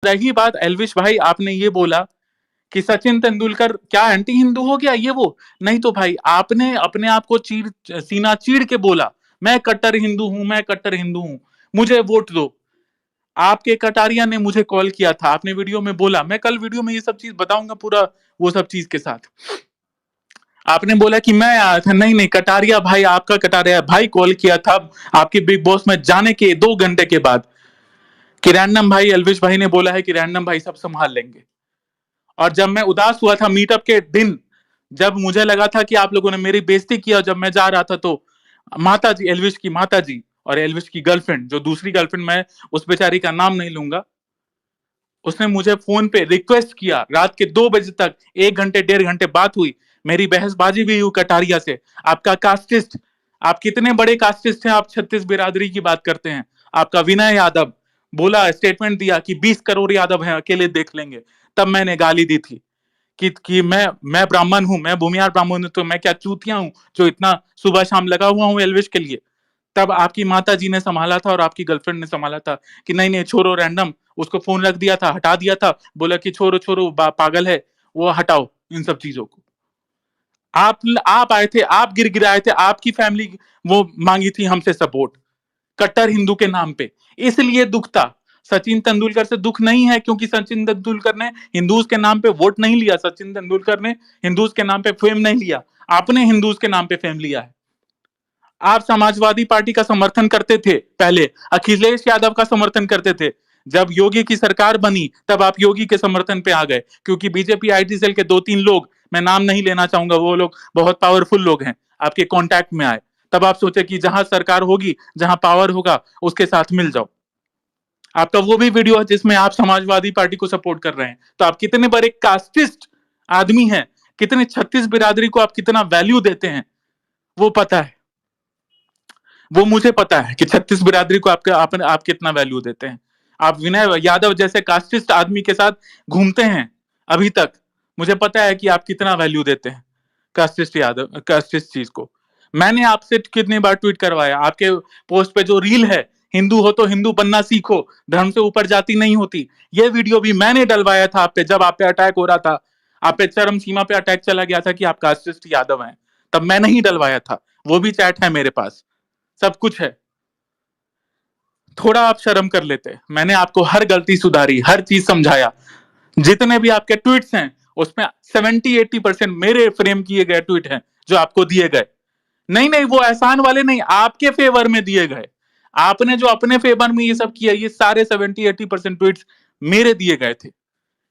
रही बात एल्विश भाई, आपने ये बोला कि सचिन तेंदुलकर क्या एंटी हिंदू हो गया ये वो, नहीं तो भाई आपने अपने आप को सीना चीर के बोला मैं कट्टर हिंदू हूं, मैं कट्टर हिंदू हूं, मुझे वोट दो। आपके कटारिया ने मुझे कॉल किया था, आपने वीडियो में बोला, मैं कल वीडियो में ये सब चीज बताऊंगा पूरा वो सब चीज के साथ। आपने बोला कि मैं आया था, नहीं नहीं कटारिया भाई, आपका कटारिया भाई कॉल किया था आपके बिग बॉस में जाने के 2 घंटे के बाद कि रैंडम भाई एल्विश भाई ने बोला है कि रैंडम भाई सब संभाल लेंगे। और जब मैं उदास हुआ था मीटअप के दिन, जब मुझे लगा था कि आप लोगों ने मेरी बेइज्जती किया, जब मैं जा रहा था तो माता जी, एल्विश की माता जी और एल्विश की गर्लफ्रेंड, जो दूसरी गर्लफ्रेंड, मैं उस बेचारी का नाम नहीं लूंगा, उसने मुझे फोन पे रिक्वेस्ट किया रात के 2 बजे तक, 1 घंटे 1.5 घंटे बात हुई, मेरी बहसबाजी भी हुई कटारिया से। आपका कास्टिस्ट, आप कितने बड़े कास्टिस्ट हैं, आप 36 बिरादरी की बात करते हैं। आपका विनय यादव बोला, स्टेटमेंट दिया कि 20 करोड़ यादव हैं, अकेले देख लेंगे। तब मैंने गाली दी थी कि मैं ब्राह्मण हूं, मैं भूमियार ब्राह्मण हूं, तो मैं क्या चूतिया हूं जो इतना सुबह शाम लगा हुआ हूं एल्विश के लिए। तब आपकी माता जी ने संभाला था और आपकी गर्लफ्रेंड ने संभाला था कि नहीं नहीं छोड़ो रैंडम, उसको फोन रख दिया था, हटा दिया था, बोला कि छोड़ो छोड़ो पागल है वो, हटाओ इन सब चीजों को। आप आए थे, आप गिराए थे, आपकी फैमिली वो मांगी थी हमसे सपोर्ट कट्टर हिंदू के नाम पे, इसलिए दुख था। सचिन तेंदुलकर से दुख नहीं है, क्योंकि सचिन तेंदुलकर ने हिंदूज के नाम पे वोट नहीं लिया, सचिन तेंदुलकर ने हिंदूज के नाम पे फेम नहीं लिया, आपने हिंदूज के नाम पे फेम लिया है। आप समाजवादी पार्टी का समर्थन करते थे पहले, अखिलेश यादव का समर्थन करते थे, जब योगी की सरकार बनी तब आप योगी के समर्थन पे आ गए, क्योंकि बीजेपी आईटी सेल के 2-3 लोग, मैं नाम नहीं लेना चाहूंगा, वो लोग बहुत पावरफुल लोग हैं, आपके कांटेक्ट में आए। तब आप सोचे कि जहां सरकार होगी, जहां पावर होगा, उसके साथ मिल जाओ। आपका वो भी वीडियो है जिसमें आप समाजवादी पार्टी को सपोर्ट कर रहे हैं। तो आप कितने बड़े कास्टिस्ट आदमी हैं, कितने 36 बिरादरी को आप कितना वैल्यू देते हैं, वो पता है, वो मुझे पता है कि 36 बिरादरी को आप कितना वैल्यू देते हैं। आप विनय यादव जैसे कास्टिस्ट आदमी के साथ घूमते हैं अभी तक, मुझे पता है कि आप कितना वैल्यू देते हैं कास्टिस्ट यादव, कास्टिस्ट चीज को। मैंने आपसे कितनी बार ट्वीट करवाया, आपके पोस्ट पे जो रील है, हिंदू हो तो हिंदू बनना सीखो, धर्म से ऊपर जाति नहीं होती, ये वीडियो भी मैंने डलवाया था आप पे, जब आप पे अटैक हो रहा था, आप पे चरम सीमा पे अटैक चला गया था कि आप कास्टिस्ट यादव हैं, तब मैं नहीं डलवाया था, वो भी चैट है मेरे पास, सब कुछ है। थोड़ा आप शर्म कर लेते, मैंने आपको हर गलती सुधारी, हर चीज समझाया। जितने भी आपके ट्वीट्स हैं उसमें 70-80% मेरे फ्रेम किए गए ट्वीट हैं जो आपको दिए गए, नहीं नहीं वो एहसान वाले नहीं, आपके फेवर में दिए गए। आपने जो अपने फेवर में ये सब किया, ये सारे 70-80% ट्वीट्स मेरे दिए गए थे,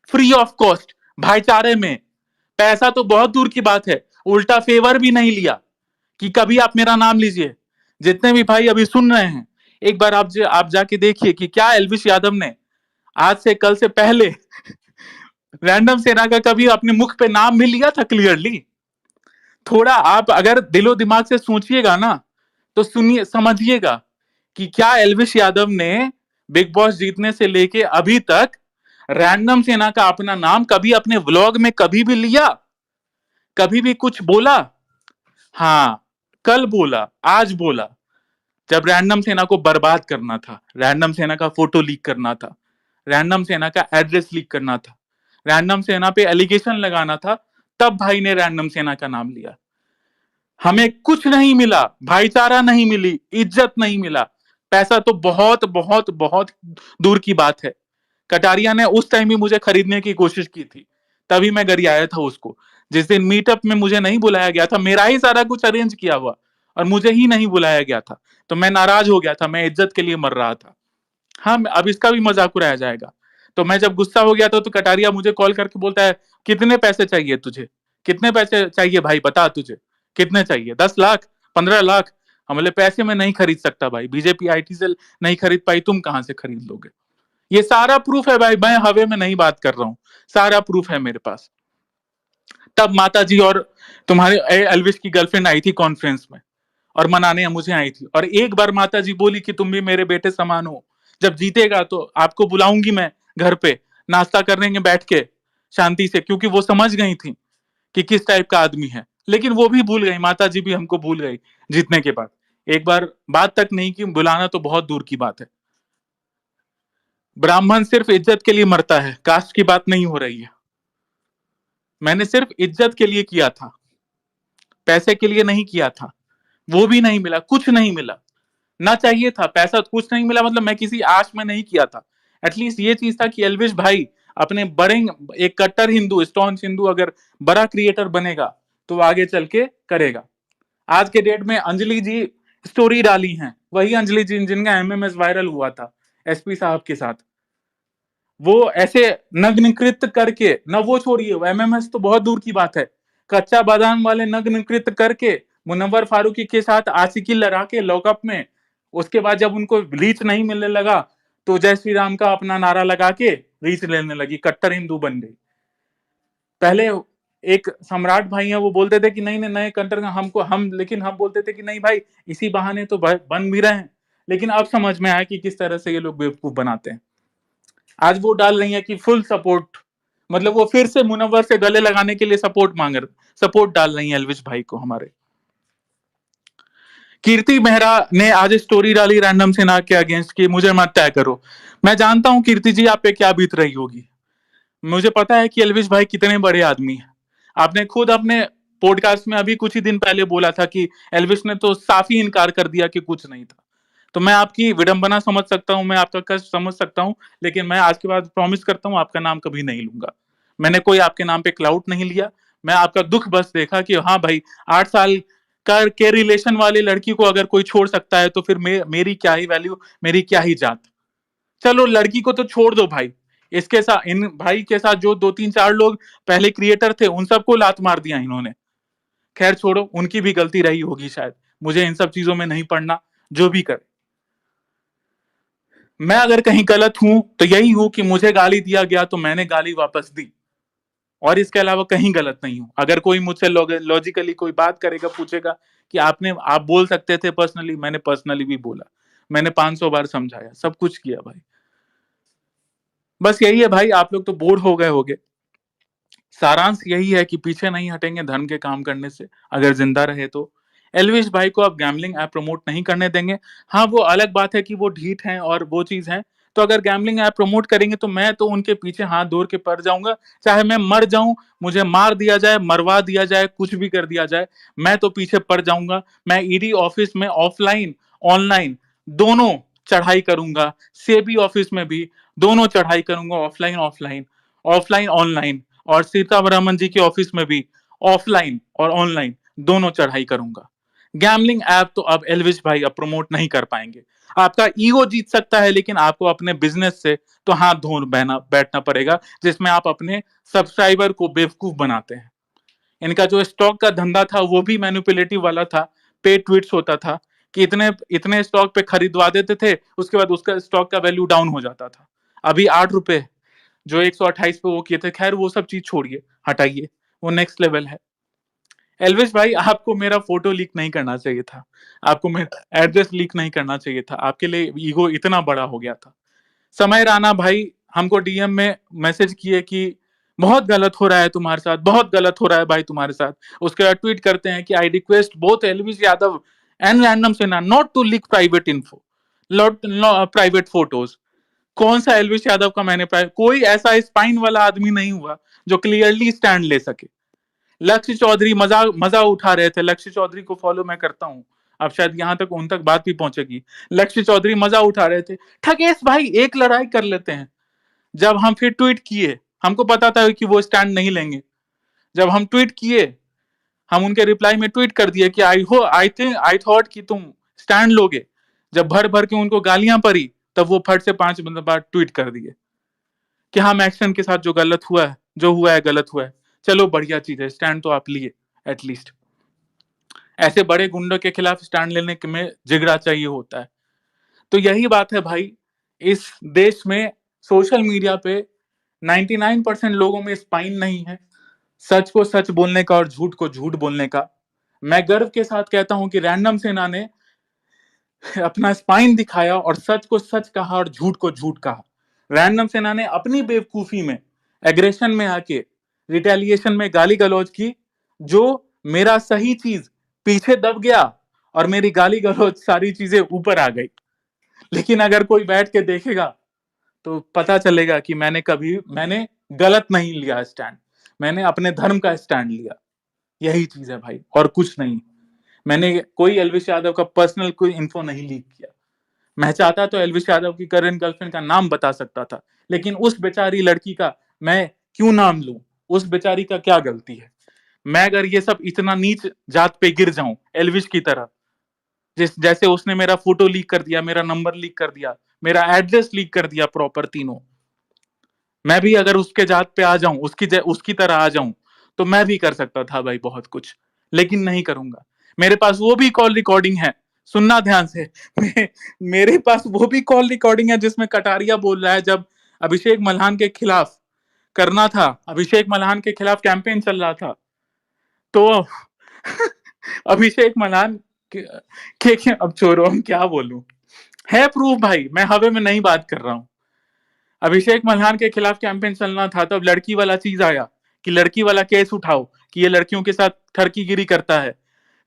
फ्री ऑफ कॉस्ट, भाईचारे में। पैसा तो बहुत दूर की बात है, उल्टा फेवर भी नहीं लिया कि कभी आप मेरा नाम लीजिए। जितने भी भाई अभी सुन रहे हैं, एक बार आप जाके देखिए कि क्या एल्विश यादव ने आज से कल से पहले रैंडम सेना का कभी अपने मुख पे नाम भी लिया था क्लियरली। थोड़ा आप अगर दिलो दिमाग से सोचिएगा ना, तो सुनिए, समझिएगा कि क्या एल्विश यादव ने बिग बॉस जीतने से लेके अभी तक रैंडम सेना का अपना नाम कभी अपने व्लॉग में कभी भी लिया, कभी भी कुछ बोला? हाँ, कल बोला, आज बोला, जब रैंडम सेना को बर्बाद करना था, रैंडम सेना का फोटो लीक करना था, रैंडम सेना का एड्रेस लीक करना था, रैंडम सेना पे एलिगेशन लगाना था, तब भाई ने रैंडम सेना का नाम लिया। हमें कुछ नहीं मिला, भाईचारा नहीं मिली, इज्जत नहीं मिला, पैसा तो बहुत बहुत बहुत दूर की बात है। कटारिया ने उस टाइम भी मुझे खरीदने की कोशिश की थी, तभी मैं गरियाया था उसको। जिस दिन मीटअप में मुझे नहीं बुलाया गया था, मेरा ही सारा कुछ अरेंज किया हुआ, और मुझे ही नहीं बुलाया गया था, तो मैं नाराज हो गया था, मैं इज्जत के लिए मर रहा था। हाँ, अब इसका भी मजाक उड़ाया जाएगा। तो मैं जब गुस्सा हो गया था, तो कटारिया मुझे कॉल करके बोलता है, कितने पैसे चाहिए तुझे, कितने पैसे चाहिए भाई, बता तुझे कितने चाहिए, 10 लाख, 15 लाख? हम बोले पैसे में नहीं खरीद सकता भाई, बीजेपी आईटी सेल नहीं खरीद पाई, तुम कहां से खरीद लोगे? ये सारा प्रूफ है भाई, मैं हवे में नहीं बात कर रहा हूं, सारा प्रूफ है मेरे पास। तब माता जी और तुम्हारे एल्विश की गर्लफ्रेंड आई थी कॉन्फ्रेंस में, और मनाने मुझे आई थी, और एक बार माता जी बोली कि तुम भी मेरे बेटे समान हो, जब जीतेगा तो आपको बुलाऊंगी मैं घर पे, नाश्ता करेंगे बैठ के शांति से, क्योंकि वो समझ गई थी कि किस टाइप का आदमी है। लेकिन वो भी भूल गई, माता जी भी हमको भूल गई जीतने के बाद, एक बार बात तक नहीं की, बुलाना तो बहुत दूर की बात है। ब्राह्मण सिर्फ इज्जत के लिए मरता है, कास्ट की बात नहीं हो रही है। मैंने सिर्फ इज्जत के लिए किया था, पैसे के लिए नहीं किया था। वो भी नहीं मिला, कुछ नहीं मिला। ना चाहिए था पैसा, तो कुछ नहीं मिला, मतलब मैं किसी आश में नहीं किया था। एटलीस्ट ये चीज था कि एल्विश भाई अपने बड़े, एक कट्टर हिंदू, स्टॉन्च हिंदू अगर बड़ा क्रिएटर बनेगा तो वो आगे चल के करेगा। आज के डेट में अंजलि जी स्टोरी डाली हैं, वही अंजलि जी जिनका एमएमएस वायरल हुआ था एसपी साहब के साथ। वो ऐसे नग्नकृत करके, न वो छोड़िए, वो एमएमएस तो बहुत दूर की बात है, कच्चा बादाम वाले नग्नकृत करके मुनव्वर फारूकी के साथ आशिकी लड़ा के लॉकअप में, उसके बाद जब उनको रीच नहीं मिलने लगा तो जय श्री राम का अपना नारा लगा के रीच लेने लगी, कट्टर हिंदू बन गई। पहले एक सम्राट भाई हैं, वो बोलते थे कि नहीं नहीं नए कट्टर हमको, हम लेकिन हम बोलते थे कि नहीं भाई इसी बहाने तो बन भी रहे हैं। लेकिन अब समझ में आया कि किस तरह से ये लोग बेवकूफ बनाते हैं। आज वो डाल रही है कि फुल सपोर्ट, मतलब वो फिर से मुनव्वर से गले लगाने के लिए सपोर्ट डाल रही है एल्विश भाई को हमारे। कीर्ति मेहरा ने आज स्टोरी डाली रैंडम सेना के अगेंस्ट की मुझे मत टैग करो। मैं जानता हूं कीर्ति जी आप पे क्या बीत रही होगी, मुझे पता है कि एल्विश भाई कितने बड़े आदमी हैं। आपने खुद अपने पॉडकास्ट में अभी कुछ ही दिन पहले बोला था कि एल्विश ने तो साफ ही इनकार कर दिया कि कुछ नहीं था। तो मैं आपकी विडंबना समझ सकता हूं, मैं आपका कष्ट समझ सकता हूं, लेकिन मैं आज के बाद प्रॉमिस करता हूं आपका नाम कभी नहीं लूंगा। मैंने कोई आपके नाम पे क्लाउड नहीं लिया, मैं आपका दुख बस देखा कि हाँ भाई 8 साल का के रिलेशन वाली लड़की को अगर कोई छोड़ सकता है तो फिर मेरी क्या ही वैल्यू, मेरी क्या ही जात। चलो लड़की को तो छोड़ दो भाई, इसके साथ इन भाई के साथ जो 2 3 4 लोग पहले क्रिएटर थे उन सबको लात मार दिया इन्होंने। खैर छोड़ो, उनकी भी गलती रही होगी शायद, मुझे इन सब चीजों में नहीं पड़ना, जो भी करे। मैं अगर कहीं गलत हूं तो यही हूं कि मुझे गाली दिया गया तो मैंने गाली वापस दी, और इसके अलावा कहीं गलत नहीं हूं। अगर कोई मुझसे लॉजिकली कोई बात करेगा, पूछेगा कि आप बोल सकते थे पर्सनली, मैंने पर्सनली भी बोला, मैंने 500 बार समझाया, सब कुछ किया भाई। बस यही है भाई, आप लोग तो बोर हो गए होगे। सारांश यही है कि पीछे नहीं हटेंगे धर्म के काम करने से, अगर जिंदा रहे तो। एल्विश भाई को आप गैम्बलिंग ऐप प्रमोट नहीं करने देंगे। हाँ वो अलग बात है कि वो ढीठ हैं और वो चीज है, तो अगर गैम्बलिंग ऐप प्रमोट करेंगे तो मैं तो उनके पीछे हाथ धोर के पड़ जाऊंगा, चाहे मैं मर जाऊं, मुझे मार दिया जाए, मरवा दिया जाए, कुछ भी कर दिया जाए, मैं तो पीछे पड़ जाऊंगा। मैं ईडी ऑफिस में ऑफलाइन ऑनलाइन दोनों चढ़ाई करूंगा, सेबी ऑफिस में भी दोनों चढ़ाई करूंगा, ऑफलाइन ऑफलाइन ऑफलाइन ऑनलाइन, और सीतारामन जी के ऑफिस में भी ऑफलाइन और ऑनलाइन दोनों चढ़ाई करूंगा। गैमलिंग ऐप तो अब एल्विश भाई अब प्रमोट नहीं कर पाएंगे। आपका ईगो जीत सकता है, लेकिन आपको अपने बिजनेस से तो हाथ धो बैठना पड़ेगा, जिसमें आप अपने सब्सक्राइबर को बेवकूफ बनाते हैं। इनका जो स्टॉक का धंधा था वो भी मैनिपुलेटिव वाला था, पे ट्वीट्स होता था कि इतने इतने स्टॉक पे खरीदवा देते थे, उसके बाद उसका स्टॉक का वैल्यू डाउन हो जाता था। अभी 8 रुपए जो 128 पे वो किए थे, खैर वो सब चीज छोड़िए, हटाइए, वो नेक्स्ट लेवल है। एल्विश भाई आपको मेरा फोटो लीक नहीं करना चाहिए था, आपको मेरा एड्रेस लीक नहीं करना चाहिए था, आपके लिए ईगो इतना बड़ा हो गया था। समय राणा भाई हमको डीएम में मैसेज किए कि बहुत गलत हो रहा है तुम्हारे साथ, बहुत गलत हो रहा है भाई तुम्हारे साथ। उसके बाद ट्वीट करते हैं कि I request both Elvish Yadav and random Sena not to leak private info, not private photos. कौन सा एल्विश यादव का मैंने कोई ऐसा स्पाइन वाला आदमी नहीं हुआ जो क्लियरली स्टैंड ले सके। लक्ष्य चौधरी मजा मजा उठा रहे थे, लक्ष्य चौधरी को फॉलो मैं करता हूं, अब शायद यहां तक उन तक बात भी पहुंचेगी। लक्ष्य चौधरी मजा उठा रहे थे, ठगेश भाई एक लड़ाई कर लेते हैं। जब हम फिर ट्वीट किए, हमको पता था कि वो स्टैंड नहीं लेंगे, जब हम ट्वीट किए, हम उनके रिप्लाई में ट्वीट कर दिए कि आई थॉट कि तुम स्टैंड लोगे। जब भर भर के उनको गालियां पड़ी, तब वो फट से 5 मिनट बाद ट्वीट कर दिए कि हम एक्शन के साथ जो गलत हुआ है, जो हुआ है गलत हुआ है। चलो बढ़िया चीज है, स्टैंड तो आप लिए एटलीस्ट। ऐसे बड़े गुंडों के खिलाफ स्टैंड लेने में जिगरा चाहिए होता है। तो यही बात है भाई, इस देश में सोशल मीडिया पे 99% लोगों में स्पाइन नहीं है, सच को सच बोलने का और झूठ को झूठ बोलने का। मैं गर्व के साथ कहता हूं कि रैंडम सेना ने अपना स्पाइन दिखाया और सच को सच कहा और झूठ को झूठ कहा। रैंडम सेना ने अपनी बेवकूफी में, एग्रेशन में आके, रिटेलिएशन में गाली गलौज की, जो मेरा सही चीज पीछे दब गया और मेरी गाली गलौज सारी चीजें ऊपर आ गई। लेकिन अगर कोई बैठ के देखेगा तो पता चलेगा कि मैंने गलत नहीं लिया स्टैंड, मैंने अपने धर्म का स्टैंड लिया। यही चीज है भाई, और कुछ नहीं। मैंने कोई एल्विश यादव का पर्सनल कोई इन्फो नहीं लीक किया। मैं चाहता तो एल्विश यादव की करंट गर्लफ्रेंड का नाम बता सकता था, लेकिन उस बेचारी लड़की का मैं क्यों नाम लूं? उस बेचारी का क्या गलती है? मैं अगर ये सब इतना नीच जात पे गिर जाऊं एल्विश की तरह, जैसे उसने मेरा फोटो लीक कर दिया, मेरा नंबर लीक कर दिया, मेरा एड्रेस लीक कर दिया प्रॉपर तीनों, मैं भी अगर उसके जात पे आ जाऊं, उसकी तरह आ जाऊं, तो मैं भी कर सकता था भाई बहुत कुछ, लेकिन नहीं करूंगा। मेरे पास वो भी कॉल रिकॉर्डिंग है, सुनना ध्यान से। मेरे पास वो भी कॉल रिकॉर्डिंग है जिसमें कटारिया बोल रहा है, जब अभिषेक मल्हान के खिलाफ करना था, अभिषेक मल्हान के खिलाफ कैंपेन चल रहा था, तो अभिषेक मल्हान अब छोड़ो, हम क्या बोलूं, है प्रूफ भाई, मैं हवे में नहीं बात कर रहा हूं। अभिषेक मल्हान के खिलाफ कैंपेन चलना था, तब लड़की वाला चीज आया कि लड़की वाला केस उठाओ कि ये लड़कियों के साथ ठरकीगिरी करता है,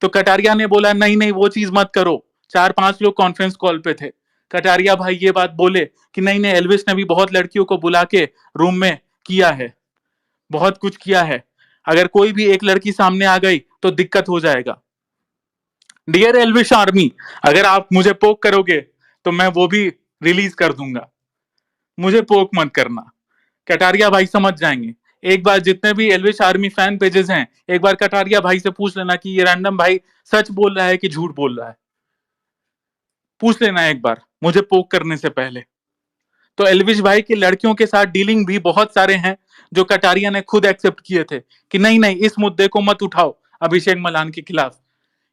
तो कटारिया ने बोला नहीं नहीं वो चीज मत करो। 4-5 लोग कॉन्फ्रेंस कॉल पे थे, कटारिया भाई ये बात बोले कि नहीं नहीं, एल्विस ने भी बहुत लड़कियों को बुला के रूम में किया है, बहुत कुछ किया है, अगर कोई भी एक लड़की सामने आ गई तो दिक्कत हो जाएगा। डियर एल्विश आर्मी, अगर आप मुझे पोक करोगे तो मैं वो भी रिलीज कर दूंगा, मुझे पोक मत करना। कटारिया भाई समझ जाएंगे। एक बार जितने भी एल्विश आर्मी फैन पेजेस हैं, एक बार कटारिया भाई से पूछ लेना कि ये रैंडम भाई सच बोल रहा है कि झूठ बोल रहा है, पूछ लेना एक बार मुझे पोक करने से पहले। तो एल्विश भाई की लड़कियों के साथ डीलिंग भी बहुत सारे हैं जो कटारिया ने खुद एक्सेप्ट किए थे कि नहीं नहीं इस मुद्दे को मत उठाओ अभिषेक मलान के खिलाफ,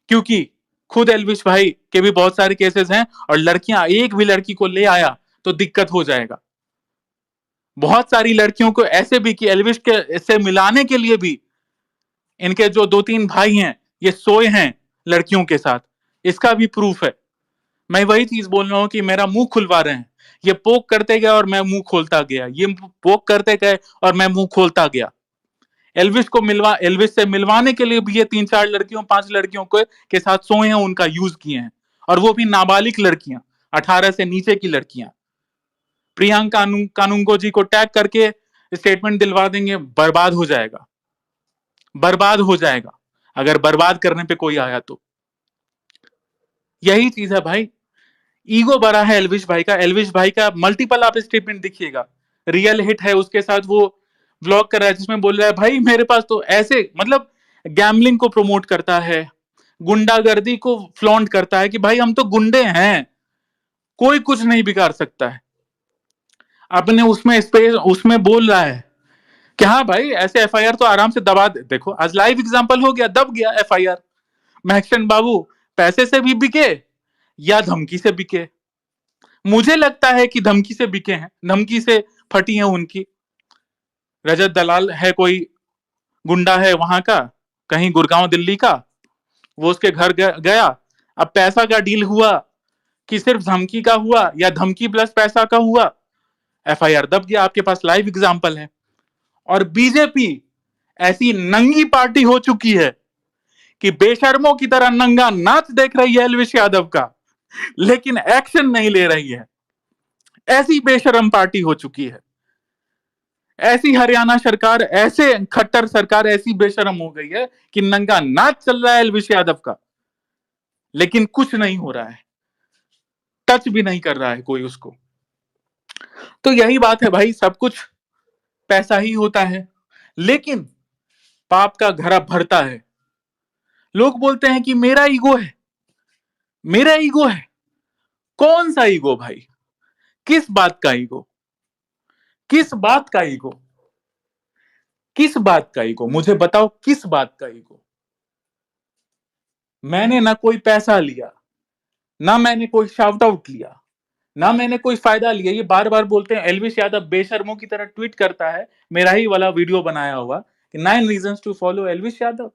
क्योंकि खुद एल्विश भाई के भी बहुत सारे केसेस हैं, और लड़कियां एक भी लड़की को ले आया तो दिक्कत हो जाएगा। बहुत सारी लड़कियों को ऐसे भी कि एल्विश के से मिलाने के लिए भी इनके जो 2-3 भाई हैं ये सोए हैं लड़कियों के साथ, इसका भी प्रूफ है। मैं वही चीज बोल रहा हूं कि मेरा मुंह खुलवा रहे हैं, ये पोक करते गए और मैं मुंह खोलता गया, ये पोक करते गए और मैं मुंह खोलता गया। एल्विस से मिलवाने के लिए भी ये 3-4 लड़कियों 5 लड़कियों के साथ सोए हैं, उनका यूज किए हैं, और वो भी नाबालिग लड़कियां, 18 से नीचे की लड़कियां। प्रियंका कानूंगो जी को टैग करके स्टेटमेंट दिलवा देंगे, बर्बाद हो जाएगा, बर्बाद हो जाएगा अगर बर्बाद करने पे कोई आया तो। यही चीज है भाई, ईगो बड़ा है एल्विश भाई का। एल्विश भाई का मल्टीपल आप स्टेटमेंट देखिएगा, रियल हिट है उसके साथ वो व्लॉग कर रहा है जिसमें बोल रहा है भाई मेरे पास तो ऐसे, मतलब गैम्बलिंग को प्रमोट करता है, गुंडागर्दी को फ्लॉन्ट करता है कि भाई हम तो गुंडे हैं, कोई कुछ नहीं बिगाड़ सकता है। अपने उसमें स्पेस उसमें बोल रहा है कि हाँ भाई ऐसे एफआईआर तो आराम से दबा दे। देखो आज लाइव एग्जांपल हो गया, दब गया एफआईआर। महकचंद बाबू पैसे से भी बिके या धमकी से बिके, मुझे लगता है कि धमकी से बिके हैं, धमकी से फटी है उनकी। रजत दलाल है कोई गुंडा है वहां का, कहीं गुड़गांव दिल्ली का, वो उसके घर गया। अब पैसा का डील हुआ कि सिर्फ धमकी का हुआ या धमकी प्लस पैसा का हुआ, एफआईआर दब गया। आपके पास लाइव एग्जांपल है। और बीजेपी ऐसी नंगी पार्टी हो चुकी है कि बेशर्मों की तरह नंगा नाच देख रही है एल्विश यादव का, लेकिन एक्शन नहीं ले रही है। ऐसी बेशरम पार्टी हो चुकी है, ऐसी हरियाणा सरकार, ऐसे खट्टर सरकार ऐसी बेशरम हो गई है कि नंगा नाच चल रहा है एल्विश यादव का, लेकिन कुछ नहीं हो रहा है, टच भी नहीं कर रहा है कोई उसको। तो यही बात है भाई, सब कुछ पैसा ही होता है, लेकिन पाप का घड़ा भरता है। लोग बोलते हैं कि मेरा ईगो है, मेरा ईगो है। कौन सा ईगो भाई? किस बात का ईगो? किस बात का ईगो? किस बात का ईगो? मुझे बताओ किस बात का ईगो? मैंने ना कोई पैसा लिया, ना मैंने कोई शाउट आउट लिया, ना मैंने कोई फायदा लिया। ये बार बार बोलते हैं एल्विश यादव बेशर्मों की तरह ट्वीट करता है, मेरा ही वाला वीडियो बनाया हुआ कि 9 reasons to follow Elvish Yadav.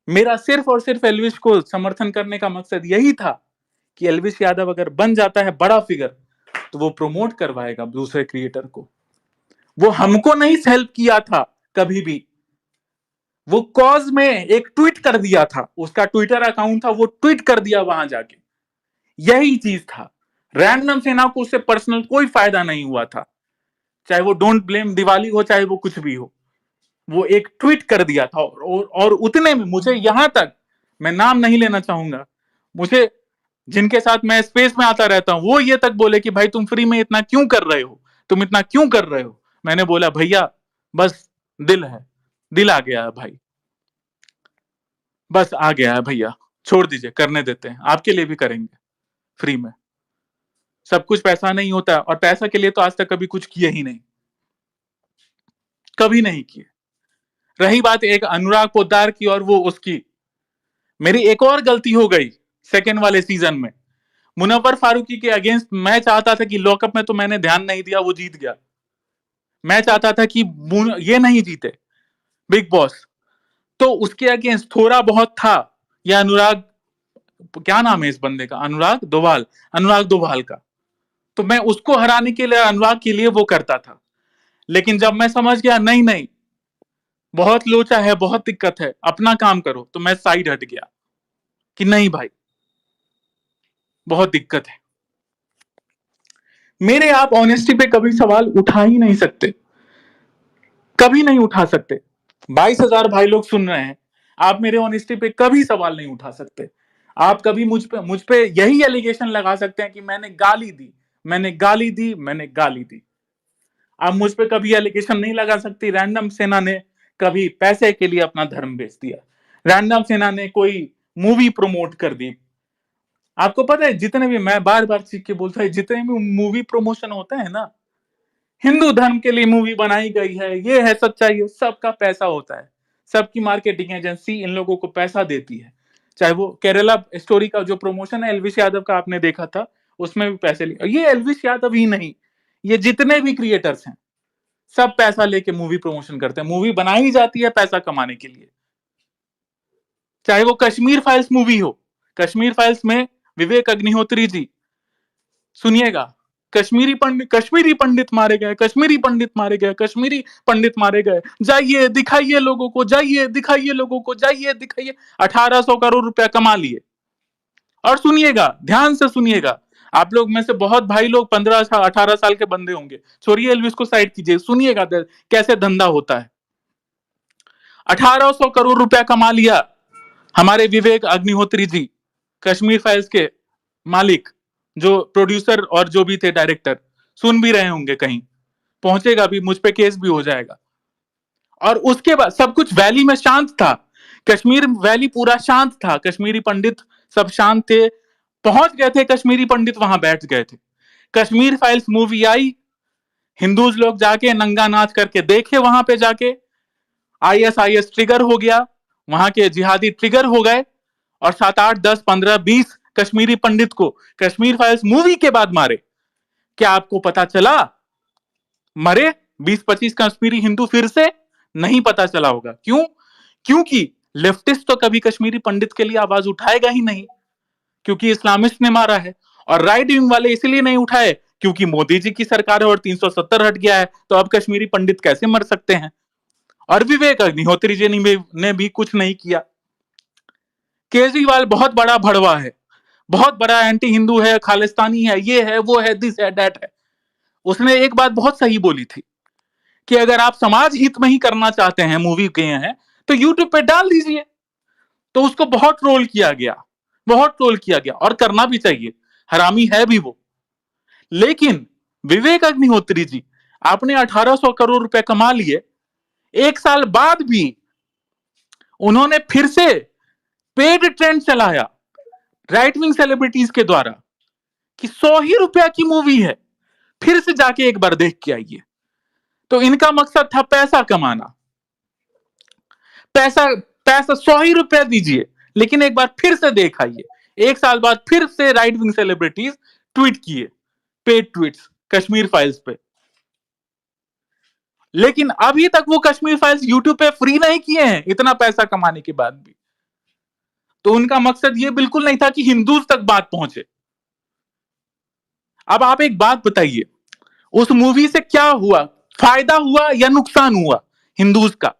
मेरा सिर्फ और सिर्फ एल्विश को समर्थन करने का मकसद यही था कि एल्विश यादव अगर बन जाता है बड़ा फिगर तो वो प्रमोट करवाएगा दूसरे क्रिएटर को। वो हमको नहीं हेल्प किया था कभी भी, वो कॉज में एक ट्वीट कर दिया था, उसका ट्विटर अकाउंट था, वो ट्वीट कर दिया वहां जाके, यही चीज था। रैंडम सेना को उससे पर्सनल कोई फायदा नहीं हुआ था, चाहे वो डोंट ब्लेम दिवाली हो, चाहे वो कुछ भी हो। वो एक ट्वीट कर दिया था और उतने में मुझे यहां तक, मैं नाम नहीं लेना चाहूंगा, मुझे जिनके साथ मैं स्पेस में आता रहता हूं वो ये तक बोले कि भाई तुम फ्री में इतना क्यों कर रहे हो, तुम इतना क्यों कर रहे हो। मैंने बोला भैया बस दिल है, दिल आ गया है भाई, बस आ गया है भैया, छोड़ दीजिए, करने देते हैं, आपके लिए भी करेंगे फ्री में। सब कुछ पैसा नहीं होता, और पैसा के लिए तो आज तक कभी कुछ किए ही नहीं, कभी नहीं किए। रही बात एक अनुराग पोद्दार की और वो उसकी, मेरी एक और गलती हो गई सेकेंड वाले सीजन में, मुनव्वर फारूकी के अगेंस्ट मैं चाहता था कि लॉकअप में तो मैंने ध्यान नहीं दिया, वो जीत गया। मैं चाहता था कि ये नहीं जीते बिग बॉस, तो उसके अगेंस्ट थोड़ा बहुत था, या अनुराग, क्या नाम है इस बंदे का, अनुराग दोभाल, अनुराग दोभाल का, तो मैं उसको हराने के लिए, अनुराग के लिए वो करता था। लेकिन जब मैं समझ गया नहीं नहीं बहुत लोचा है, बहुत दिक्कत है, अपना काम करो, तो मैं साइड हट गया कि नहीं भाई बहुत दिक्कत है। मेरे आप ऑनेस्टी पे कभी सवाल उठा ही नहीं सकते, कभी नहीं उठा सकते। 22,000 भाई लोग सुन रहे हैं, आप मेरे ऑनेस्टी पे कभी सवाल नहीं उठा सकते। आप कभी मुझ पे यही एलिगेशन लगा सकते हैं कि मैंने गाली दी, मैंने गाली दी, मैंने गाली दी। आप मुझ पे कभी एलिगेशन नहीं लगा सकती रैंडम सेना ने कभी पैसे के लिए अपना धर्म बेच दिया, रैंडम सेना ने कोई मूवी प्रमोट कर दी। आपको पता है जितने भी, मैं बार बार चीख के बोलता है, जितने भी मूवी प्रमोशन होते हैं ना, हिंदू धर्म के लिए मूवी बनाई गई है, ये है सच्चाई है, सबका पैसा होता है, सबकी मार्केटिंग एजेंसी इन लोगों को पैसा देती है। चाहे वो केरला स्टोरी का जो प्रमोशन है एलविश यादव का आपने देखा था, उसमें भी पैसे लिए, ये एलविश यादव ही नहीं, ये जितने भी क्रिएटर्स हैं सब पैसा लेके मूवी प्रमोशन करते हैं, मूवी बनाई जाती है पैसा कमाने के लिए। चाहे वो कश्मीर फाइल्स मूवी हो, कश्मीर फाइल्स में विवेक अग्निहोत्री जी, सुनिएगा, कश्मीरी पंडित मारे गए, कश्मीरी पंडित मारे गए, कश्मीरी पंडित मारे गए, जाइए दिखाइए लोगों को, जाइए दिखाइए लोगों को, जाइए दिखाइए, 1800 करोड़ रुपया कमा लिए। और सुनिएगा, ध्यान से सुनिएगा, आप लोग में से बहुत भाई लोग 15-18 साल के बंदे होंगे, छोड़िए एल्विस को साइड कीजिए, सुनिएगा कैसे धंधा होता है। 1800 करोड़ रुपया कमा लिया हमारे विवेक अग्निहोत्री जी, कश्मीर फाइल्स के मालिक, जो प्रोड्यूसर और जो भी थे डायरेक्टर, सुन भी रहे होंगे, कहीं पहुंचेगा भी, मुझ पे केस भी हो जाएगा। और उसके बाद सब कुछ वैली में शांत था, कश्मीर वैली पूरा शांत था, कश्मीरी पंडित सब शांत थे, पहुंच गए थे कश्मीरी पंडित, वहां बैठ गए थे। कश्मीर फाइल्स मूवी आई, हिंदूज लोग जाके नंगा नाच करके देखे, वहां पे जाके आईएसआईएस ट्रिगर हो गया, वहां के जिहादी ट्रिगर हो गए, और 7, 8, 10, 15, 20 कश्मीरी पंडित को कश्मीर फाइल्स मूवी के बाद मारे। क्या आपको पता चला मरे 20-25 कश्मीरी हिंदू फिर से? नहीं पता चला होगा। क्यों? क्योंकि लेफ्टिस्ट तो कभी कश्मीरी पंडित के लिए आवाज उठाएगा ही नहीं, क्योंकि इस्लामिस्ट ने मारा है। और राइट विंग वाले इसलिए नहीं उठाए क्योंकि मोदी जी की सरकार है और 370 हट गया है, तो अब कश्मीरी पंडित कैसे मर सकते हैं। और विवेक अग्निहोत्री जी ने भी कुछ नहीं किया। केजरीवाल बहुत बड़ा भड़वा है, बहुत बड़ा एंटी हिंदू है, खालिस्तानी है, ये है, वो है, दिस है, दैट है। उसने एक बात बहुत सही बोली थी कि अगर आप समाज हित में ही करना चाहते हैं, मूवी के हैं, तो यूट्यूब पे डाल दीजिए। तो उसको बहुत ट्रोल किया गया, बहुत ट्रोल किया गया, और करना भी चाहिए, हरामी है भी वो। लेकिन विवेक अग्निहोत्री जी, आपने 1800 करोड़ रुपए कमा लिए, एक साल बाद भी उन्होंने फिर से पेड ट्रेंड चलाया राइट विंग सेलिब्रिटीज के द्वारा कि 100 ही रुपया की मूवी है, फिर से जाके एक बार देख के आइए। तो इनका मकसद था पैसा कमाना, पैसा पैसा 100 ही रुपया दीजिए, लेकिन एक बार फिर से देख आइए। एक साल बाद फिर से राइट विंग सेलिब्रिटीज ट्वीट किए, पेड ट्वीट्स कश्मीर फाइल्स पे। लेकिन अभी तक वो कश्मीर फाइल्स यूट्यूब पे फ्री नहीं किए हैं, इतना पैसा कमाने के बाद भी। तो उनका मकसद ये बिल्कुल नहीं था कि हिंदूज तक बात पहुंचे। अब आप एक बात बताइए, उस मूवी से क्या हुआ, फायदा हुआ या नुकसान हुआ हिंदूज का?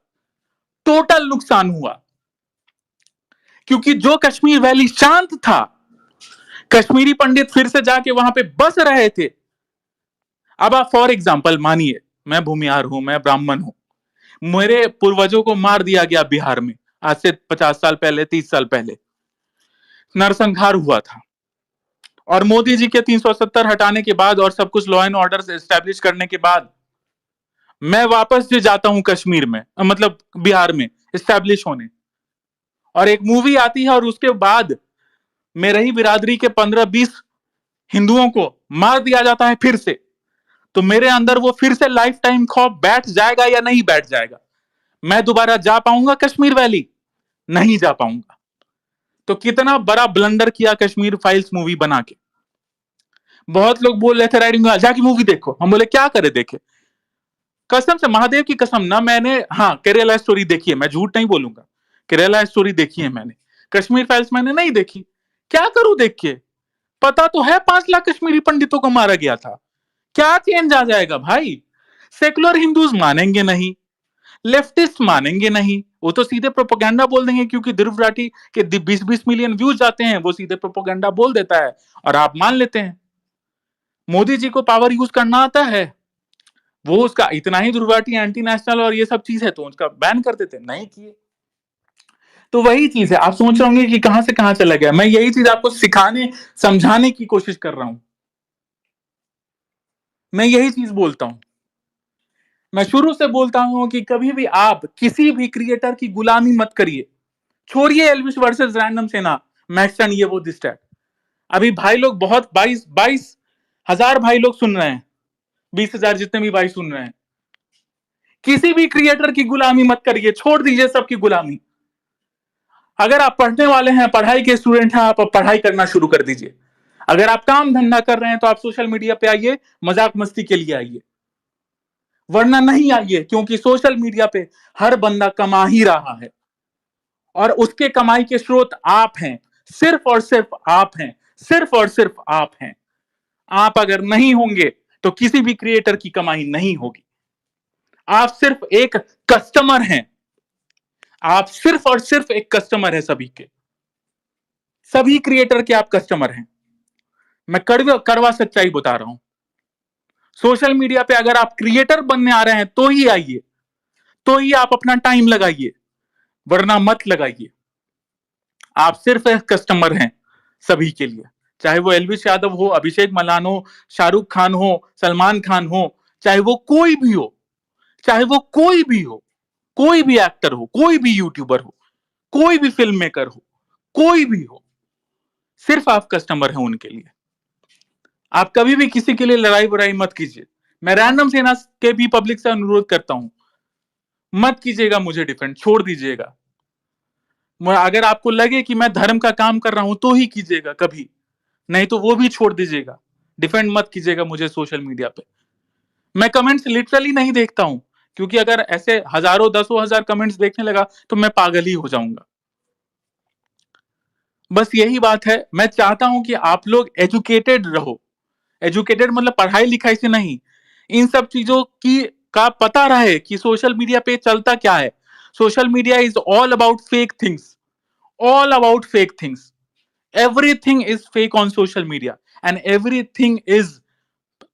टोटल नुकसान हुआ, क्योंकि जो कश्मीर वैली शांत था, कश्मीरी पंडित फिर से जाके वहां पे बस रहे थे। अब आप फॉर एग्जाम्पल मानिए मैं भूमिहार हूं, मैं ब्राह्मण हूं, मेरे पूर्वजों को मार दिया गया बिहार में आज से 50 साल पहले, 30 साल पहले नरसंहार हुआ था। और मोदी जी के 370 हटाने के बाद और सब कुछ लॉ एंड ऑर्डर एस्टेब्लिश करने के बाद मैं वापस जो जाता हूं कश्मीर में, मतलब बिहार में एस्टेब्लिश होने, और एक मूवी आती है और उसके बाद मेरे ही बिरादरी के 15-20 हिंदुओं को मार दिया जाता है फिर से, तो मेरे अंदर वो फिर से लाइफ टाइम खौफ बैठ जाएगा या नहीं बैठ जाएगा? मैं दोबारा जा पाऊंगा कश्मीर वैली? नहीं जा पाऊंगा। तो कितना बड़ा ब्लंडर किया कश्मीर फाइल्स मूवी बना के। बहुत लोग बोल रहे थे राइडिंग में जाके मूवी देखो, हम बोले क्या करे देखे, कसम से महादेव की कसम ना, मैंने हाँ केरला स्टोरी देखी है, मैं झूठ नहीं बोलूंगा, केरला स्टोरी देखी है मैंने, कश्मीर फाइल्स मैंने नहीं देखी। क्या करूं देख के? पता तो है 5 लाख कश्मीरी पंडितों को मारा गया था, क्या चेंज आ जाएगा भाई? सेकुलर हिंदूज मानेंगे नहीं, लेफ्टिस्ट मानेंगे नहीं, वो तो सीधे प्रोपोगंडा बोल देंगे, क्योंकि ध्रुव राठी के 20-20 मिलियन व्यूज जाते हैं, वो सीधे प्रोपोगंडा बोल देता है और आप मान लेते हैं। मोदी जी को पावर यूज करना आता है, वो उसका इतना ही ध्रुव राठी एंटी नेशनल और ये सब चीज है तो उसका बैन कर देते, नहीं किए। तो वही चीज है, आप सोच रहे होंगे कि कहां से कहां चला गया, मैं यही चीज आपको सिखाने समझाने की कोशिश कर रहा हूं, मैं यही चीज बोलता हूं। मैं शुरू से बोलता हूं कि कभी भी आप किसी भी क्रिएटर की गुलामी मत करिए। छोड़िए एल्विस वर्सेस रैंडम सेना, मैक्सन, ये वो दिस टैट। अभी भाई लोग बहुत 22,000 भाई लोग सुन रहे हैं, 20,000 जितने भी भाई सुन रहे हैं, किसी भी क्रिएटर की गुलामी मत करिए, छोड़ दीजिए सबकी गुलामी। अगर आप पढ़ने वाले हैं, पढ़ाई के स्टूडेंट हैं, आप पढ़ाई करना शुरू कर दीजिए। अगर आप काम धंधा कर रहे हैं तो आप सोशल मीडिया पे आइए, मजाक मस्ती के लिए आइए, वरना नहीं आइए, क्योंकि सोशल मीडिया पे हर बंदा कमा ही रहा है और उसके कमाई के स्रोत आप हैं, सिर्फ और सिर्फ आप हैं, सिर्फ और सिर्फ आप हैं। आप अगर नहीं होंगे तो किसी भी क्रिएटर की कमाई नहीं होगी। आप सिर्फ एक कस्टमर हैं, आप सिर्फ और सिर्फ एक कस्टमर है सभी के, सभी क्रिएटर के आप कस्टमर हैं। मैं करवा सच्चाई बता रहा हूं। सोशल मीडिया पे अगर आप क्रिएटर बनने आ रहे हैं तो ही आइए, तो ही आप अपना टाइम लगाइए, वरना मत लगाइए। आप सिर्फ एक कस्टमर हैं सभी के लिए, चाहे वो एलविश यादव हो, अभिषेक मलान हो, शाहरुख खान हो, सलमान खान हो, चाहे वो कोई भी हो, चाहे वो कोई भी हो, कोई भी एक्टर हो, कोई भी यूट्यूबर हो, कोई भी फिल्म मेकर हो, कोई भी हो, सिर्फ आप कस्टमर हैं उनके लिए। आप कभी भी किसी के लिए लड़ाई बुराई मत कीजिए। मैं रैंडम सेना के भी पब्लिक से अनुरोध करता हूं, मत कीजिएगा मुझे डिफेंड, छोड़ दीजिएगा। अगर आपको लगे कि मैं धर्म का काम कर रहा हूं तो ही कीजिएगा कभी, नहीं तो वो भी छोड़ दीजिएगा। डिफेंड मत कीजिएगा मुझे सोशल मीडिया पे। मैं कमेंट्स लिटरली नहीं देखता हूं, क्योंकि अगर ऐसे हजारों 10,000 कमेंट्स देखने लगा तो मैं पागल ही हो जाऊंगा। बस यही बात है, मैं चाहता हूं कि आप लोग एजुकेटेड रहो। एजुकेटेड मतलब पढ़ाई लिखाई से नहीं, इन सब चीजों की का पता रहे कि सोशल मीडिया पे चलता क्या है। Social media is all about fake things, all about fake things. Everything is fake on social media and everything is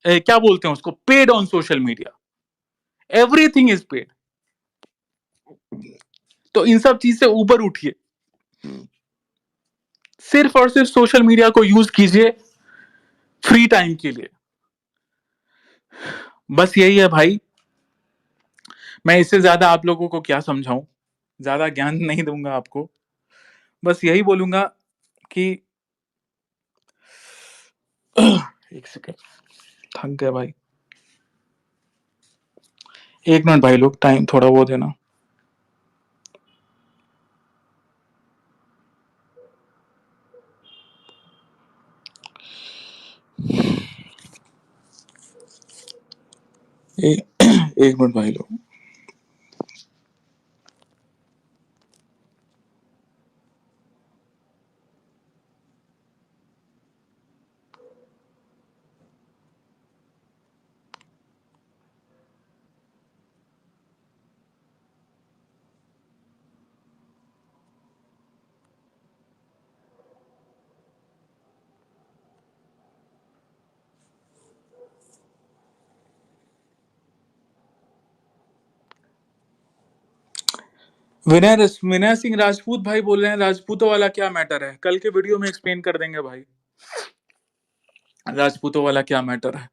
क्या बोलते हैं उसको, paid on social media. Everything is paid. तो इन सब चीज से ऊपर उठिए, सिर्फ और सिर्फ सोशल मीडिया को यूज कीजिए फ्री टाइम के लिए। बस यही है भाई, मैं इससे ज्यादा आप लोगों को क्या समझाऊं, ज्यादा ज्ञान नहीं दूंगा आपको। बस यही बोलूंगा कि एक सेकेंड, थक गया भाई, 1 मिनट भाई लोग, टाइम थोड़ा वो देना। ए, 1 मिनट भाई लोग। विनय सिंह राजपूत भाई बोल रहे हैं, राजपूतों वाला क्या मैटर है? कल के वीडियो में एक्सप्लेन कर देंगे भाई, राजपूतों वाला क्या मैटर है।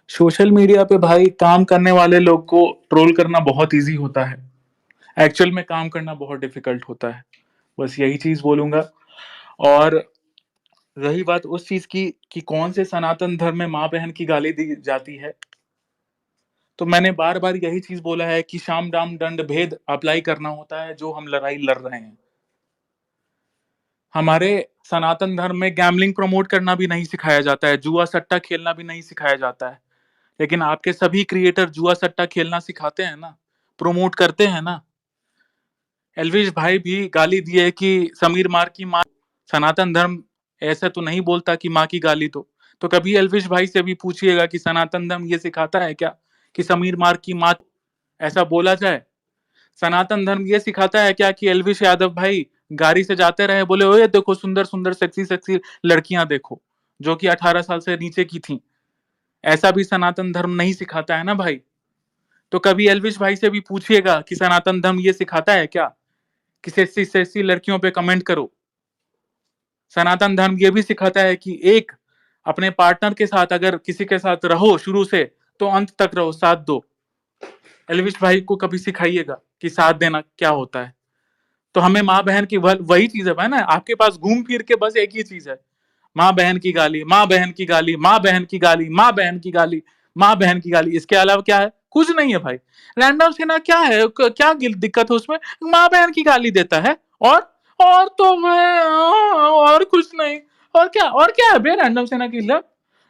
सोशल मीडिया पे भाई काम करने वाले लोग को ट्रोल करना बहुत इजी होता है, एक्चुअल में काम करना बहुत डिफिकल्ट होता है, बस यही चीज बोलूंगा। और रही बात उस चीज की कि कौन से सनातन धर्म में माँ बहन की गाली दी जाती है, तो मैंने बार बार यही चीज बोला है कि शाम दाम दंड भेद अप्लाई करना होता है जो हम लड़ाई लड़ रहे हैं। हमारे सनातन धर्म में गैम्बलिंग प्रमोट करना भी नहीं सिखाया जाता है, जुआ सट्टा खेलना भी नहीं सिखाया जाता है, लेकिन आपके सभी क्रिएटर जुआ सट्टा खेलना सिखाते हैं ना, प्रमोट करते हैं ना। एलविश भाई भी गाली दिए कि समीर मार की माँ, सनातन धर्म ऐसा तो नहीं बोलता कि माँ की गाली दो। तो कभी एलविश भाई से भी पूछिएगा कि सनातन धर्म ये सिखाता है क्या कि समीर मार की माँ ऐसा बोला जाए? सनातन धर्म ये सिखाता है क्या कि एलविश यादव भाई गाड़ी से जाते रहे बोले ओए देखो सुंदर सुंदर सेक्सी सेक्सी लड़कियां देखो, जो कि 18 साल से नीचे की थी? ऐसा भी सनातन धर्म नहीं सिखाता है ना भाई। तो कभी एलविश भाई से भी पूछिएगा कि सनातन धर्म ये सिखाता है क्या कि सेक्सी सेक्सी लड़कियों पे कमेंट करो? सनातन धर्म ये भी सिखाता है कि एक अपने पार्टनर के साथ अगर किसी के साथ रहो शुरू से तो अंत तक रहो, साथ दो। एलविश भाई को कभी सिखाइएगा कि साथ देना क्या होता है। तो हमें माँ बहन की वही चीज है भाई ना, आपके पास घूम फिर के बस एक ही चीज है, माँ बहन की गाली, माँ बहन की गाली, माँ बहन की गाली, माँ बहन की गाली, माँ बहन की गाली। इसके अलावा क्या है? कुछ नहीं है भाई। रैंडम सेना क्या है, क्या दिक्कत है उसमें? माँ बहन की गाली देता है और तो मैं और कुछ नहीं। और क्या है बे रैंडम सेना की लव?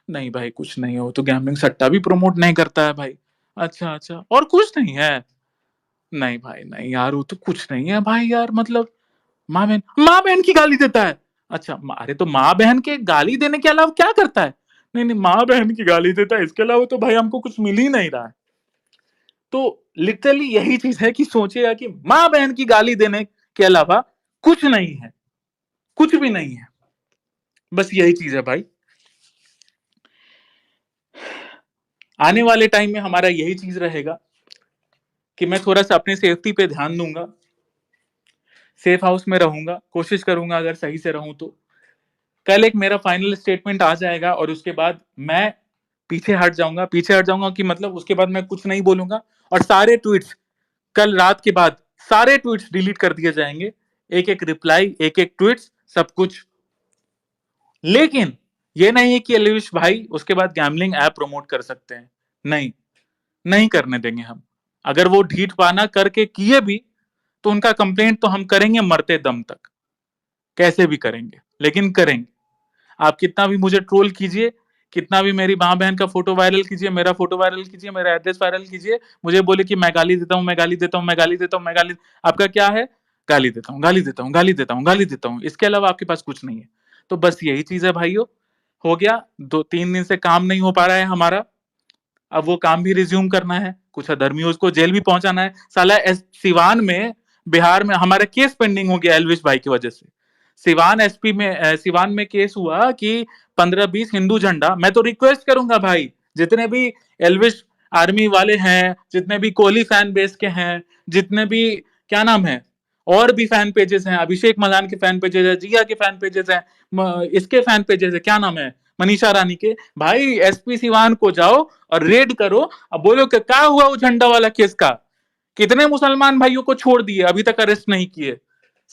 नहीं भाई कुछ नहीं हो तो गैम्बलिंग सट्टा भी प्रमोट नहीं करता है भाई। अच्छा अच्छा, और कुछ नहीं है? नहीं भाई नहीं यार, वो तो कुछ नहीं है भाई यार, मतलब माँ बहन की गाली देता है। अच्छा अरे तो माँ बहन के गाली देने के अलावा क्या करता है? नहीं नहीं, माँ बहन की गाली देता है, इसके अलावा तो भाई हमको कुछ मिल ही नहीं रहा है। तो लिटरली यही चीज है कि सोचेगा कि माँ बहन की गाली देने के अलावा कुछ नहीं है, कुछ भी नहीं है, बस यही चीज है भाई। आने वाले टाइम में हमारा यही चीज रहेगा कि मैं थोड़ा सा अपने सेफ्टी पे ध्यान दूंगा, सेफ हाउस में रहूंगा, कोशिश करूंगा अगर सही से रहूं तो। कल एक मेरा फाइनल स्टेटमेंट आ जाएगा और उसके बाद मैं पीछे हट जाऊंगा कि मतलब उसके बाद मैं कुछ नहीं बोलूंगा, और सारे ट्वीट्स कल रात के बाद सारे ट्वीट्स डिलीट कर दिए जाएंगे, एक एक रिप्लाई, एक एक ट्वीट्स, सब कुछ। लेकिन ये नहीं है कि एलिविश भाई उसके बाद गैम्बलिंग ऐप प्रमोट कर सकते हैं, नहीं, नहीं करने देंगे हम। अगर वो ढीठ पाना करके किए भी तो उनका कंप्लेंट तो हम करेंगे मरते दम तक, कैसे भी करेंगे, लेकिन करेंगे। आप कितना भी मुझे ट्रोल कीजिए, कितना भी मेरी माँ बहन का फोटो वायरल कीजिए, मेरा फोटो वायरल कीजिए, मेरा एड्रेस वायरल कीजिए, मुझे बोले कि मैं गाली देता हूँ, मैं गाली देता हूँ, मैं गाली देता हूँ, मैं गाली, आपका क्या है? गाली देता हूँ, गाली देता हूँ, गाली देता हूँ, गाली देता हूँ, इसके अलावा आपके पास कुछ नहीं है। तो बस यही चीज है भाइयों। हो गया, 2-3 दिन से काम नहीं हो पा रहा है हमारा, अब वो काम भी रिज्यूम करना है, कुछ अधर्मियों को जेल भी पहुंचाना है। साला सिवान में, बिहार में हमारा केस पेंडिंग हो गया एलविश भाई की वजह से। सिवान में केस हुआ कि 15-20 हिंदू झंडा, मैं तो रिक्वेस्ट करूंगा भाई जितने भी एलविश आर्मी वाले हैं, जितने भी कोहली फैन बेस के हैं, जितने भी क्या नाम है और भी फैन पेजेस हैं, अभिषेक मलान के फैन पेजेस है, जिया के फैन पेजेस हैं, इसके फैन पेजेस है, क्या नाम है, मनीषा रानी के, भाई एसपी सिवान को जाओ और रेड करो। अब बोलो कि क्या हुआ वो झंडा वाला केस का, कितने मुसलमान भाइयों को छोड़ दिए, अभी तक अरेस्ट नहीं किए।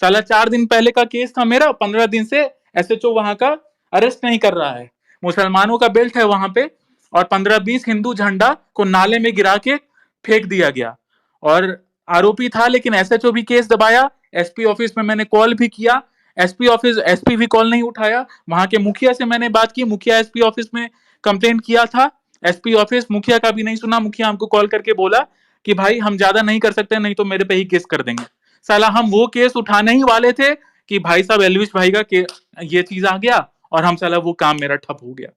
साला 4 दिन पहले का केस था मेरा, 15 दिन से एसएचओ वहां का अरेस्ट नहीं कर रहा है। मुसलमानों का बेल्ट है वहां पे, और 15-20 हिंदू झंडा को नाले में गिरा के फेंक दिया गया। और आरोपी था लेकिन एसएचओ भी केस दबाया, एसपी ऑफिस में मैंने कॉल भी किया, एसपी भी कॉल नहीं उठाया। वहां के मुखिया से मैंने बात की, मुखिया एसपी ऑफिस में कंप्लेंट किया था, एसपी ऑफिस मुखिया का भी नहीं सुना। मुखिया हमको कॉल करके बोला कि भाई हम ज्यादा नहीं कर सकते, नहीं तो मेरे पे ही केस कर देंगे। साला हम वो केस उठाने ही वाले थे कि भाई साहब एलविश भाई का ये चीज आ गया और हम साला वो काम मेरा ठप हो गया।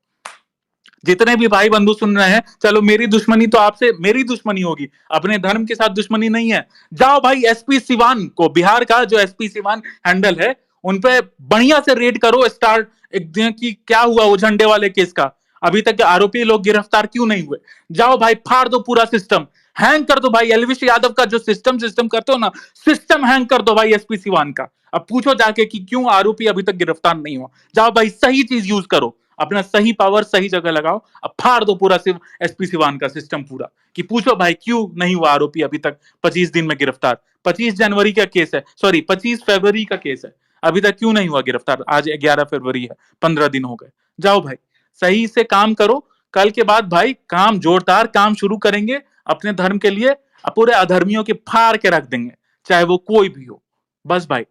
जितने भी भाई बंधु सुन रहे हैं, चलो मेरी दुश्मनी तो आपसे मेरी दुश्मनी होगी, अपने धर्म के साथ दुश्मनी नहीं है। जाओ भाई एसपी सिवान को, बिहार का जो एसपी सिवान हैंडल है उन पे बढ़िया से रेड करो, स्टार्ट एक दिन की क्या हुआ वो झंडे वाले केस का, अभी तक आरोपी लोग गिरफ्तार क्यों नहीं हुए? जाओ भाई फाड़ दो पूरा सिस्टम, हैंग कर दो भाई एलविश यादव का जो सिस्टम सिस्टम करते हो ना, सिस्टम हैंग कर दो भाई एसपी सिवान का। अब पूछो जाके कि क्यों आरोपी अभी तक गिरफ्तार नहीं हुआ। जाओ भाई सही चीज यूज करो, अपना सही पावर सही जगह लगाओ, अब फाड़ दो पूरा एसपी सिवान का सिस्टम पूरा, कि पूछो भाई क्यों नहीं हुआ आरोपी अभी तक 25 दिन में गिरफ्तार। 25 जनवरी का केस है, सॉरी 25 फरवरी का केस है, अभी तक क्यों नहीं हुआ गिरफ्तार? आज 11 फरवरी है, 15 दिन हो गए। जाओ भाई सही से काम करो, कल के बाद भाई काम जोरदार काम शुरू करेंगे अपने धर्म के लिए, पूरे अधर्मियों के फाड़ के रख देंगे, चाहे वो कोई भी हो। बस भाई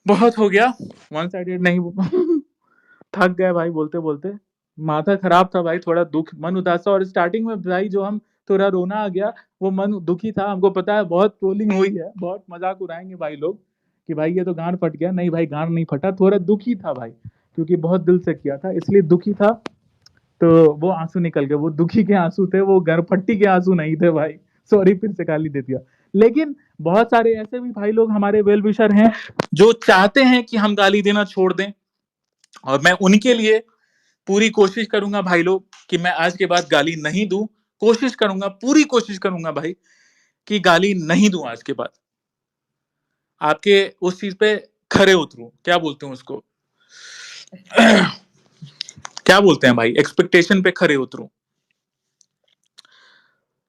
बहुत हो गया, वन साइडेड नहीं थक गए भाई बोलते बोलते, माथा खराब था भाई, थोड़ा दुख मन उदास था, और स्टार्टिंग में भाई जो हम थोड़ा रोना आ गया, वो मन दुखी था, हमको पता है बहुत ट्रोलिंग हुई है, बहुत मजाक उड़ाएंगे भाई लोग कि भाई ये तो गांड फट गया, नहीं भाई गांड नहीं फटा, थोड़ा दुखी था भाई, क्योंकि बहुत दिल से किया था इसलिए दुखी था, तो वो आंसू निकल गए, वो दुखी के आंसू थे, वो गरफट्टी के आंसू नहीं थे भाई। सॉरी फिर से गाली दे दिया। लेकिन बहुत सारे ऐसे भी भाई लोग हमारे वेल विशर हैं जो चाहते हैं कि हम गाली देना छोड़ दें, और मैं उनके लिए पूरी कोशिश करूंगा भाई लोग कि मैं आज के बाद गाली नहीं दूं, कोशिश करूंगा, पूरी कोशिश करूंगा भाई कि गाली नहीं दूं आज के बाद, आपके उस चीज पे खरे उतरूं, क्या बोलते हैं उसको क्या बोलते हैं भाई, एक्सपेक्टेशन पे खरे उतरूं।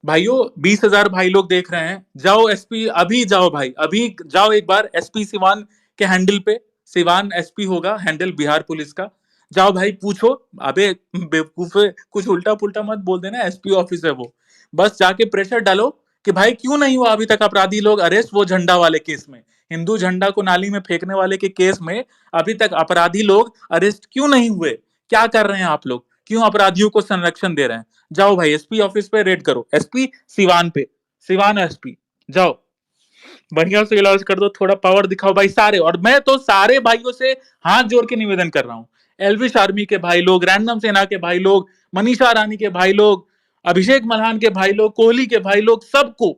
भाइयों 20,000 भाई लोग देख रहे हैं, जाओ एसपी अभी जाओ भाई, अभी जाओ एक बार एसपी सिवान के हैंडल पे, सिवान एसपी होगा हैंडल बिहार पुलिस का, जाओ भाई पूछो, अबे बेवकूफ कुछ उल्टा पुल्टा मत बोल देना, एसपी ऑफिस है वो, बस जाके प्रेशर डालो कि भाई क्यों नहीं हुआ अभी तक अपराधी लोग अरेस्ट, वो झंडा वाले केस में, हिंदू झंडा को नाली में फेंकने वाले के केस में अभी तक अपराधी लोग अरेस्ट क्यों नहीं हुए? क्या कर रहे हैं आप लोग, क्यों अपराधियों को संरक्षण दे रहे हैं? जाओ भाई एसपी ऑफिस पे रेड करो, एसपी सिवान पे, सिवान एसपी जाओ, बढ़िया से इलाज कर दो, थोड़ा पावर दिखाओ भाई सारे, और मैं तो सारे भाइयों से हाथ जोड़ के निवेदन कर रहा हूं, एलविश आर्मी के भाई लोग, रैंडम सेना के भाई लोग, मनीषा रानी के भाई लोग, अभिषेक मल्हान के भाई लोग, कोहली के भाई लोग, सबको,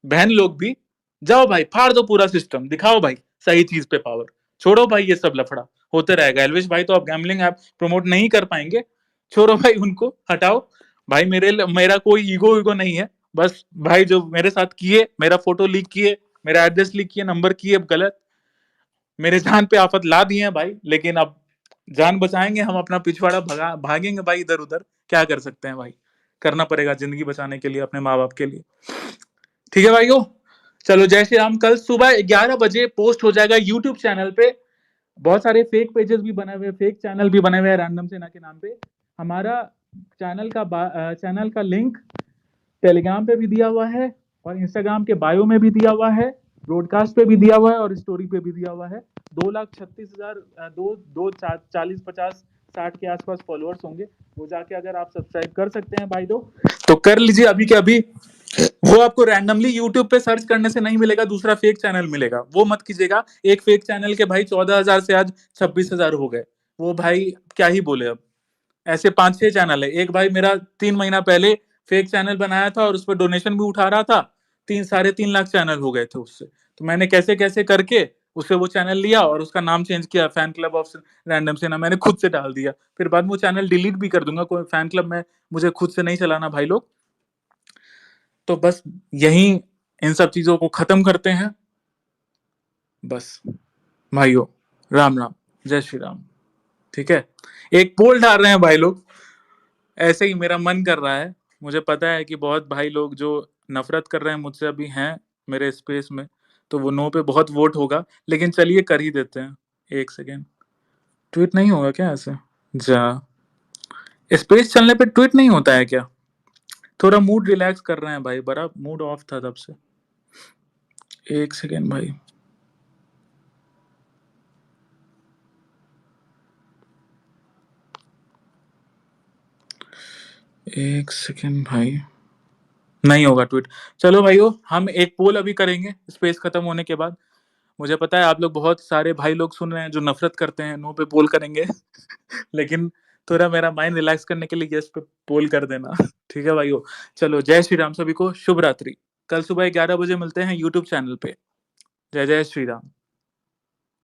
बहन लोग भी, जाओ भाई फाड़ दो पूरा सिस्टम, दिखाओ भाई सही चीज पे पावर, छोड़ो भाई ये सब लफड़ा होते रहेगा। एलविश भाई तो आप गैम्बलिंग ऐप प्रमोट नहीं कर पाएंगे, छोड़ो भाई उनको हटाओ भाई, मेरा कोई ईगो ईगो नहीं है, बस भाई जो मेरे साथ किए, मेरा फोटो लीक किए, मेरा एड्रेस लीक किए, नंबर किए गलत, मेरे जान पे आफत ला दिए हैं भाई, लेकिन अब जान बचाएंगे हम, अपना पिछवाड़ा भागेंगे भाई इधर उधर, क्या कर सकते हैं भाई, करना पड़ेगा जिंदगी बचाने के लिए, अपने माँ बाप के लिए। ठीक है भाइयों, चलो जय श्री राम। कल सुबह 11 बजे पोस्ट हो जाएगा यूट्यूब चैनल पे, बहुत सारे फेक पेजेस भी बने हुए, फेक चैनल भी बने हुए हैं रैंडम सेना के नाम पे, हमारा चैनल का लिंक टेलीग्राम पे भी दिया हुआ है, और इंस्टाग्राम के बायो में भी दिया हुआ है, ब्रॉडकास्ट पे भी दिया हुआ है, और स्टोरी पे भी दिया हुआ है। 2,36,000 दो 40, 50, 60 के आसपास फॉलोअर्स होंगे, वो जाके अगर आप सब्सक्राइब कर सकते हैं भाई लोग तो कर लीजिए अभी के अभी। वो आपको रैंडमली यूट्यूब पे सर्च करने से नहीं मिलेगा, दूसरा फेक चैनल मिलेगा, वो मत कीजिएगा। एक फेक चैनल के भाई 14,000 से आज 26,000 हो गए, वो भाई क्या ही बोले अब, ऐसे 5-6 चैनल है। एक भाई मेरा 3 महीना पहले फेक चैनल बनाया था और उस पर डोनेशन भी उठा रहा था, 3-3.5 लाख चैनल हो गए थे उससे, तो मैंने कैसे कैसे करके उसे वो चैनल लिया और उसका नाम चेंज किया, फैन क्लब ऑफ रैंडम सेना मैंने खुद से डाल दिया, फिर बाद में वो चैनल डिलीट भी कर दूंगा, कोई फैन क्लब में मुझे खुद से नहीं चलाना भाई लोग। तो बस यही इन सब चीजों को खत्म करते हैं, बस भाइयों, राम राम, जय श्री राम। ठीक है, एक पोल डाल रहे हैं भाई लोग, ऐसे ही मेरा मन कर रहा है, मुझे पता है कि बहुत भाई लोग जो नफरत कर रहे हैं मुझसे अभी हैं मेरे स्पेस में, तो वो नो पे बहुत वोट होगा, लेकिन चलिए कर ही देते हैं। एक सेकेंड, ट्वीट नहीं होगा क्या ऐसे? जा, स्पेस चलने पे ट्वीट नहीं होता है क्या? थोड़ा मूड रिलैक्स कर रहे हैं भाई, बड़ा मूड ऑफ था तब से। एक सेकेंड भाई, एक सेकेंड भाई, नहीं होगा ट्वीट। चलो भाइयों, हम एक पोल अभी करेंगे स्पेस खत्म होने के बाद, मुझे पता है आप लोग बहुत सारे भाई लोग सुन रहे हैं जो नफरत करते हैं, नो पे पोल करेंगे लेकिन थोड़ा मेरा माइंड रिलैक्स करने के लिए यस पे पोल कर देना ठीक है भाइयों, चलो जय श्री राम, सभी को शुभ रात्रि। कल सुबह 11 बजे मिलते हैं यूट्यूब चैनल पे। जय जय श्री राम।